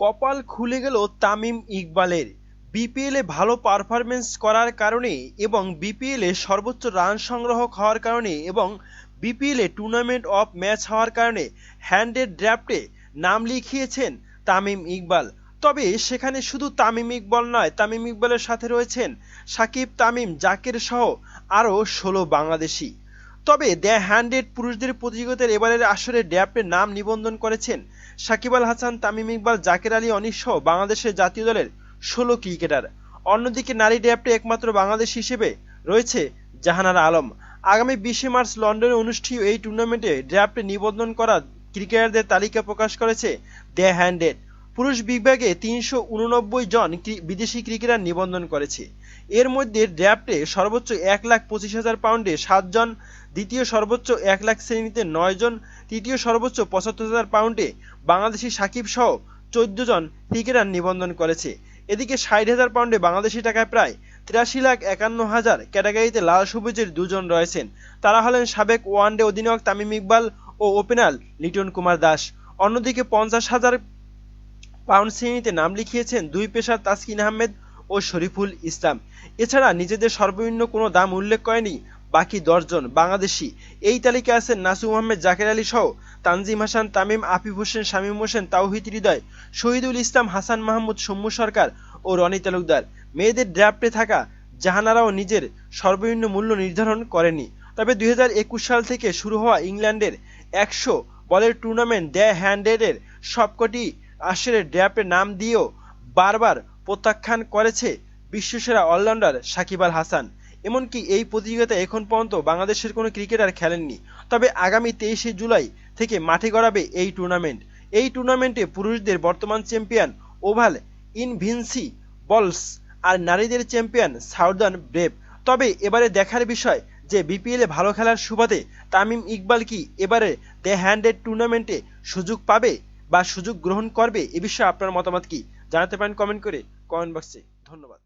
কপাল খুলে গেল তামিম ইকবালের। বিপিএলে ভালো পারফরম্যান্স করার কারণে এবং বিপিএলে সর্বোচ্চ রান সংগ্রাহক হওয়ার কারণে এবং বিপিএলে টুর্নামেন্ট অফ ম্যাচ হওয়ার কারণে হ্যান্ডেড ড্রাফটে নাম লিখিয়েছেন তামিম ইকবাল। তবে সেখানে শুধু তামিম ইকবাল নয়, তামিম ইকবালের সাথে রয়েছেন সাকিব, তামিম, জাকের সহ আরও ১৬ বাংলাদেশি। তবে দ্য হ্যান্ডেড পুরুষদের প্রতিযোগিতার এবারের আসরে ড্রাফটে নাম নিবন্ধন করেছেন সাকিব আল হাসান, তামিম ইকবাল, জাকের আলী অনিক সহ বাংলাদেশের জাতীয় দলের ১৬ ক্রিকেটার। অন্যদিকে নারী ড্রাফটে একমাত্র বাংলাদেশ হিসেবে রয়েছে জাহানারা আলম। আগামী ২০শে মার্চ লন্ডনে অনুষ্ঠেয় এই টুর্নামেন্টে ড্রাফটে নিবন্ধন করা ক্রিকেটারদের তালিকা প্রকাশ করেছে দ্য হ্যান্ডেড। পুরুষ বিভাগে ৩৮৯ জন বিদেশি ক্রিকেটার নিবন্ধন করেছে। এর মধ্যে ড্রাফটে সর্বোচ্চ ১,২৫,০০০ পাউন্ডে ৭ জন, দ্বিতীয় সর্বোচ্চ ১ লাখ শ্রেণীতে ৯ জন, তৃতীয় সর্বোচ্চ ৭৫,০০০ পাউন্ডে বাংলাদেশি সাকিব সহ ১৪ জন ক্রিকেটার নিবন্ধন করেছে। এদিকে ৬০,০০০ পাউন্ডে বাংলাদেশি টাকায় প্রায় ৮৩,৫১,০০০ ক্যাটাগরিতে লাল সবুজের দুজন রয়েছেন। তারা হলেন সাবেক ওয়ানডে অধিনায়ক তামিম ইকবাল ও ওপেনার লিটন কুমার দাস। অন্যদিকে ৫০,০০০ পাউন্ড শ্রেণীতে নাম লিখিয়েছেন দুই পেসার তাসকিন আহমেদ ও শরীফুল ইসলাম। এছাড়া নিজেদের সর্বনিম্ন কোনো দাম উল্লেখ করেনি বাকি ১০ জন বাংলাদেশি। এই তালিকায় আছেন নাসুম আহমেদ, জাকের আলী সহ তানজিম হাসান, তামিম, আফিফ হোসেন, শামীম হোসেন, তাওহিদ হৃদয়, শহীদুল ইসলাম, হাসান মাহমুদ, সৌম্য সরকার ও রনি তালুকদার। মেয়েদের ড্রাফটে থাকা জাহানারাও নিজের সর্বনিম্ন মূল্য নির্ধারণ করেনি। তবে ২০২১ সাল থেকে শুরু হওয়া ইংল্যান্ডের ১০০ বলের টুর্নামেন্ট দ্য হ্যান্ডেডের সবকটি আসরের ড্রাফটে নাম দিয়েও বারবার প্রত্যাখ্যান করেছে বিশ্বসেরা অলরাউন্ডার সাকিব আল হাসান। এমনকি এই প্রতিযোগিতায় এখন পর্যন্ত বাংলাদেশের কোনো ক্রিকেটার খেলেননি। তবে আগামী ২৩শে জুলাই থেকে মাঠে গড়াবে এই টুর্নামেন্ট। এই টুর্নামেন্টে পুরুষদের বর্তমান চ্যাম্পিয়ন ওভাল ইনভিনসিবলস আর নারীদের চ্যাম্পিয়ন সাউদার্ন ব্রেভ। তবে এবারে দেখার বিষয় যে বিপিএলে ভালো খেলার সুবাদে তামিম ইকবাল কি এবারে দ্য হ্যান্ডেড টুর্নামেন্টে সুযোগ পাবে বা সুযোগ গ্রহণ করবে, এ বিষয়ে আপনার মতামত কি জানাতে পারেন কমেন্ট করে কমেন্ট বক্সে। ধন্যবাদ।